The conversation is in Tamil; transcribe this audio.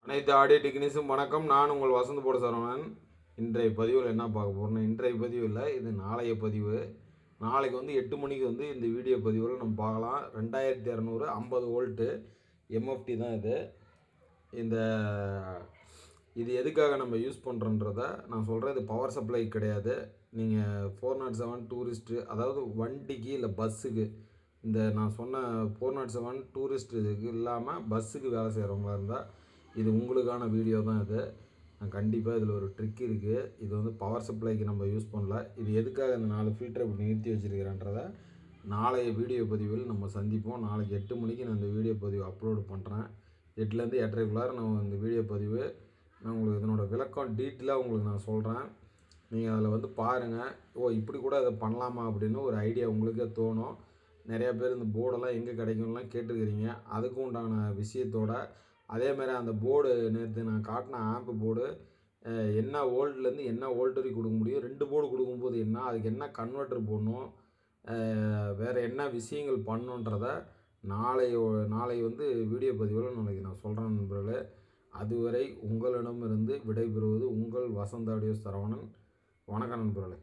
அனைத்து ஆடியோ டெக்னீஷியன் வணக்கம். நான் உங்கள் வசந்த் போட சரவணன். இன்றைய பதிவில் என்ன பார்க்க போகிறோம்னா, இன்றைய பதிவு இல்லை, இது நாளைய பதிவு. நாளைக்கு 8 மணிக்கு இந்த வீடியோ பதிவில் நம்ம பார்க்கலாம். 2200 50 வோல்ட்டு எம்எஃப்டி தான் இது. இது எதுக்காக நம்ம யூஸ் பண்ணுறோன்றத நான் சொல்கிறேன். இது பவர் சப்ளை கிடையாது. நீங்கள் 407 டூரிஸ்ட்டு, அதாவது வண்டிக்கு இல்லை பஸ்ஸுக்கு, நான் சொன்ன 407 டூரிஸ்ட்டுக்கு இல்லாமல் பஸ்ஸுக்கு வேலை செய்கிறவங்களா இருந்தால் இது உங்களுக்கான வீடியோ தான். நான் கண்டிப்பாக இதில் ஒரு ட்ரிக் இருக்குது. இது பவர் சப்ளைக்கு நம்ம யூஸ் பண்ணல. இது எதுக்காக இந்த 4 ஃபில்டரை இப்படி நிறுத்தி வச்சுருக்கிறேன்றதை நாளைய வீடியோ பதிவில் நம்ம சந்திப்போம். நாளைக்கு 8 மணிக்கு நான் இந்த வீடியோ பதிவு அப்லோடு பண்ணுறேன். 8லேருந்து 8:30 நான் இந்த வீடியோ பதிவு நான் உங்களுக்கு இதனோட விளக்கம் டீட்டெயிலாக உங்களுக்கு நான் சொல்கிறேன். நீங்கள் அதில் பாருங்கள், இப்படி கூட அதை பண்ணலாமா அப்படின்னு ஒரு ஐடியா உங்களுக்கே தோணும். நிறையா பேர் இந்த போர்டெல்லாம் எங்கே கிடைக்கும்லாம் கேட்டுக்கிறீங்க. அதுக்கு உண்டான விஷயத்தோட அதேமாதிரி அந்த போர்டு நேற்று நான் காட்டின ஆம்பு போர்டு என்ன வோல்ட்லேருந்து என்ன வோல்ட் வரைக்கும் கொடுக்க முடியும், 2 போர்டு கொடுக்கும்போது என்ன, அதுக்கு என்ன கன்வெர்ட்டர் போடணும், வேறு என்ன விஷயங்கள் பண்ணணுன்றதை நாளை வீடியோ பதிவில் நாளைக்கு நான் சொல்கிறேன் நண்பர்களே. அதுவரை உங்களிடமிருந்து விடைபெறுவது உங்கள் வசந்த் ஆடியோ சரவணன். வணக்கம் நண்பர்களே.